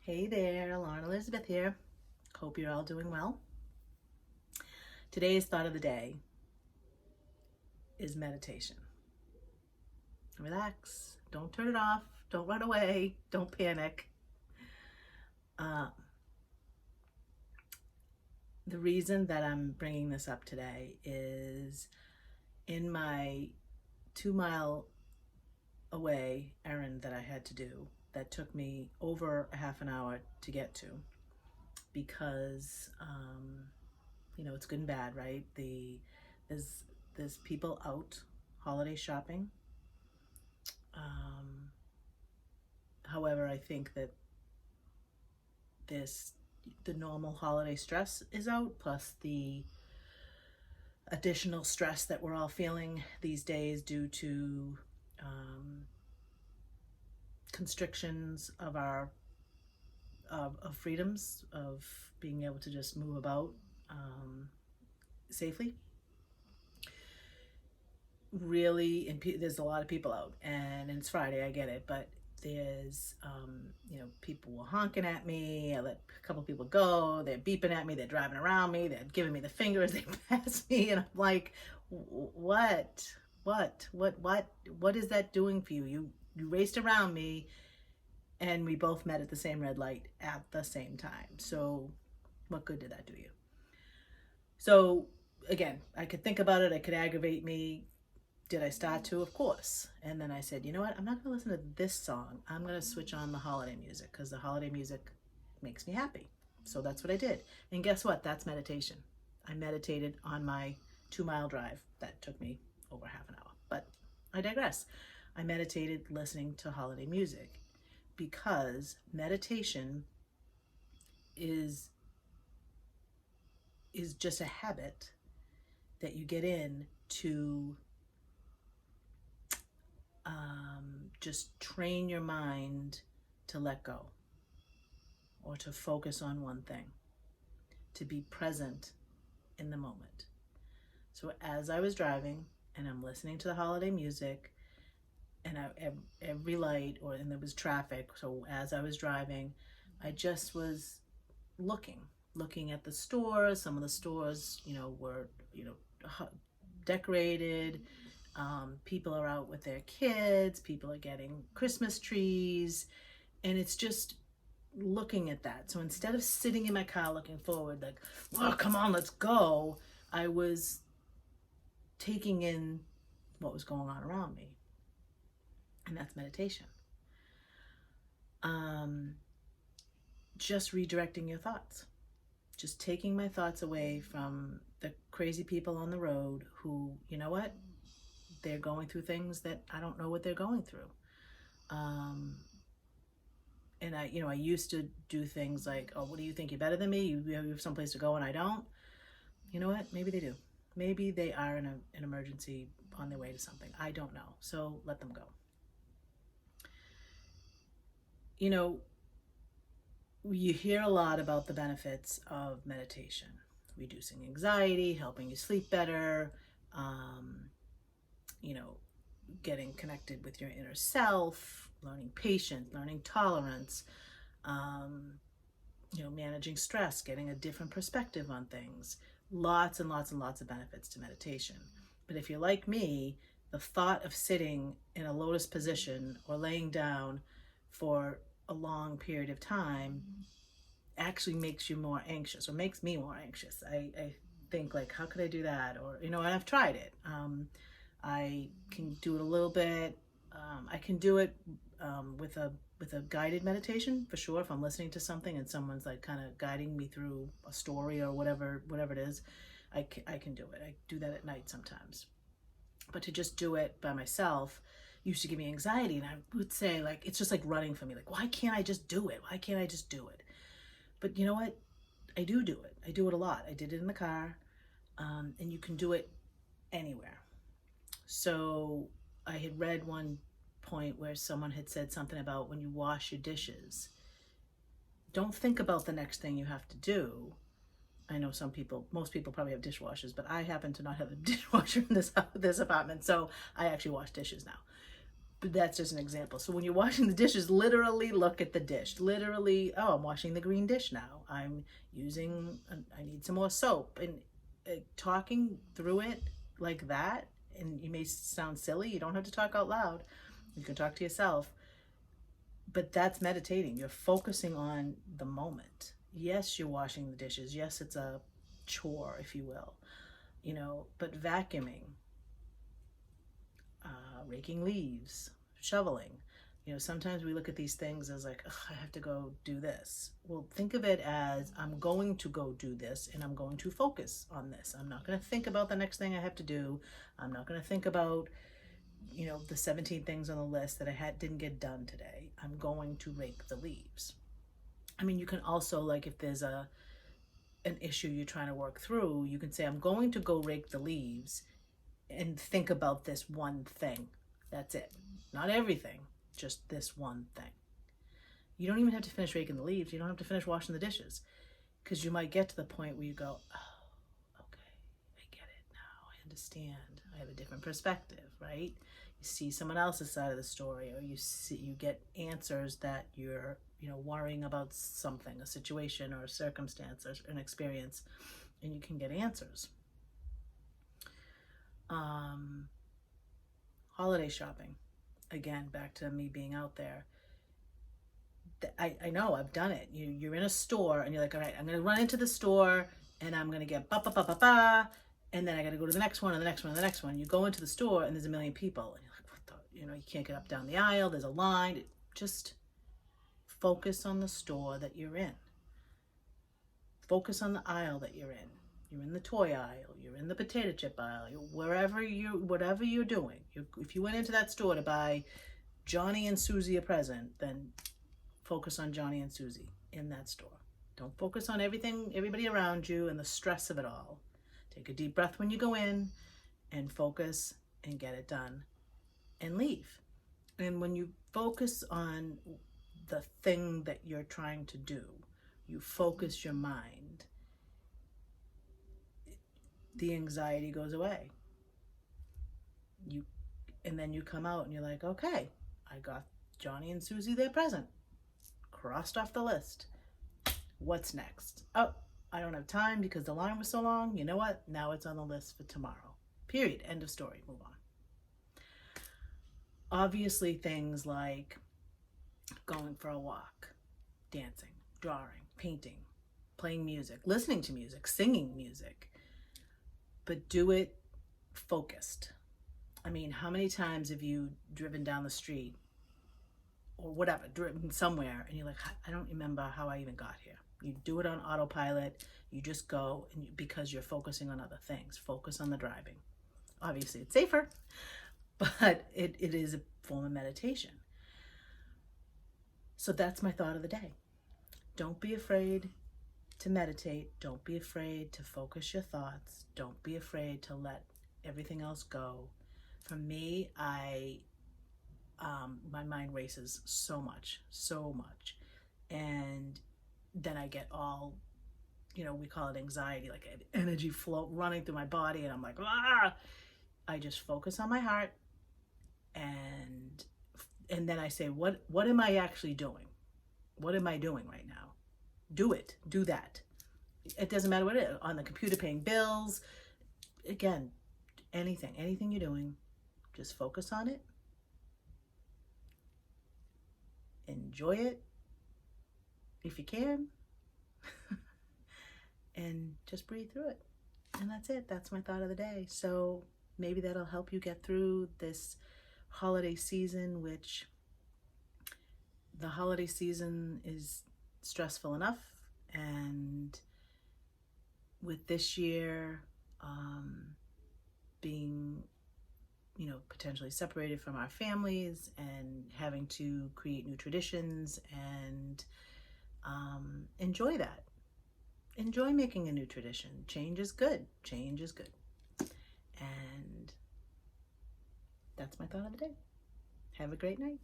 Hey there, Lauren Elizabeth here. Hope you're all doing well. Today's thought of the day is meditation. Relax, don't turn it off, don't run away, don't panic. Uh, the reason that I'm bringing this up today is in my 2 mile away errand that I had to do that took me over a half an hour to get to because it's good and bad, right? There's there's people out holiday shopping. However, I think that this the normal holiday stress is out, plus the additional stress that we're all feeling these days due to constrictions of our of freedoms of being able to just move about safely. Really, and there's a lot of people out, and it's Friday, I get it, but there's people were honking at me. I let a couple people go. They're beeping at me, they're driving around me, they're giving me the finger as they pass me, and I'm like, what is that doing for you? You raced around me, and we both met at the same red light at the same time, so what good did that do you? So again, I could think about it, it could aggravate me. Did I start to? Of course. And then I said, you know what? I'm not going to listen to this song. I'm going to switch on the holiday music because the holiday music makes me happy. So that's what I did. And guess what? That's meditation. I meditated on my 2 mile drive that took me over half an hour. But I digress. I meditated listening to holiday music because meditation is just a habit that you get in to just train your mind to let go or to focus on one thing, to be present in the moment. So as I was driving and I'm listening to the holiday music, and every light, and there was traffic, so as I was driving, I just was looking at the stores. Some of the stores were decorated. People are out with their kids, people are getting Christmas trees, and it's just looking at that. So instead of sitting in my car looking forward like, oh, come on, let's go, I was taking in what was going on around me. And that's meditation. Just redirecting your thoughts, just taking my thoughts away from the crazy people on the road who, you know what, they're going through things that I don't know what they're going through. And I used to do things like, oh, what do you think? You're better than me? You have someplace to go and I don't? You know what? Maybe they do. Maybe they are in an emergency on their way to something. I don't know. So let them go. You hear a lot about the benefits of meditation, reducing anxiety, helping you sleep better, getting connected with your inner self, learning patience, learning tolerance, managing stress, getting a different perspective on things. Lots and lots and lots of benefits to meditation. But if you're like me, the thought of sitting in a lotus position or laying down for a long period of time actually makes you more anxious, or makes me more anxious. I think, like, how could I do that? Or, and I've tried it. I can do it a little bit. I can do it with a guided meditation for sure. If I'm listening to something and someone's like kind of guiding me through a story or whatever it is, I can do it. I do that at night sometimes. But to just do it by myself used to give me anxiety, and I would say, like, it's just like running for me. Like, why can't I just do it? Why can't I just do it? But you know what? I do it. I do it a lot. I did it in the car, and you can do it anywhere. So I had read one point where someone had said something about when you wash your dishes, don't think about the next thing you have to do. I know most people probably have dishwashers, but I happen to not have a dishwasher in this apartment, so I actually wash dishes now. But that's just an example. So when you're washing the dishes, literally look at the dish. Literally, oh, I'm washing the green dish now. I need some more soap. And talking through it like that, and you may sound silly, you don't have to talk out loud. You can talk to yourself. But that's meditating. You're focusing on the moment. Yes, you're washing the dishes. Yes, it's a chore, if you will. But vacuuming, raking leaves, shoveling. Sometimes we look at these things as like, I have to go do this. Well, think of it as I'm going to go do this and I'm going to focus on this. I'm not going to think about the next thing I have to do. I'm not going to think about, the 17 things on the list that didn't get done today. I'm going to rake the leaves. You can also, like, if there's an issue you're trying to work through, you can say, I'm going to go rake the leaves and think about this one thing. That's it. Not everything, just this one thing. You don't even have to finish raking the leaves. You don't have to finish washing the dishes, because you might get to the point where you go, oh, okay, I get it now. I understand. I have a different perspective, right? You see someone else's side of the story, or you get answers that you're, worrying about something, a situation or a circumstance or an experience, and you can get answers. Holiday shopping. Again, back to me being out there. I know, I've done it. You're in a store and you're like, all right, I'm going to run into the store and I'm going to get ba, and then I got to go to the next one and the next one and the next one. You go into the store and there's a million people and you're like, what the, you can't get up down the aisle. There's a line. Just focus on the store that you're in. Focus on the aisle that you're in. You're in the toy aisle, you're in the potato chip aisle, whatever you're doing. If you went into that store to buy Johnny and Susie a present, then focus on Johnny and Susie in that store. Don't focus on everybody around you and the stress of it all. Take a deep breath when you go in and focus and get it done and leave. And when you focus on the thing that you're trying to do, you focus your mind, the anxiety goes away. And then you come out and you're like, okay, I got Johnny and Susie their present. Crossed off the list. What's next? Oh, I don't have time because the line was so long. You know what? Now it's on the list for tomorrow. Period. End of story. Move on. Obviously, things like going for a walk, dancing, drawing, painting, playing music, listening to music, singing music. But do it focused. How many times have you driven down the street or whatever, driven somewhere, and you're like, I don't remember how I even got here. You do it on autopilot. You just go, because you're focusing on other things. Focus on the driving. Obviously, it's safer, but it is a form of meditation. So that's my thought of the day. Don't be afraid to meditate. Don't be afraid to focus your thoughts. Don't be afraid to let everything else go. For me, my mind races so much. And then I get all, we call it anxiety, like an energy flow running through my body. And I'm like, ah! I just focus on my heart. And then I say, what am I actually doing? What am I doing right now? Do it. Do that. It doesn't matter what it is. On the computer, paying bills. Again, anything you're doing, just focus on it. Enjoy it if you can. And just breathe through it. And that's it. That's my thought of the day. So maybe that'll help you get through this holiday season, which the holiday season is stressful enough. And with this year being, potentially separated from our families and having to create new traditions and enjoy that. Enjoy making a new tradition. Change is good. And that's my thought of the day. Have a great night.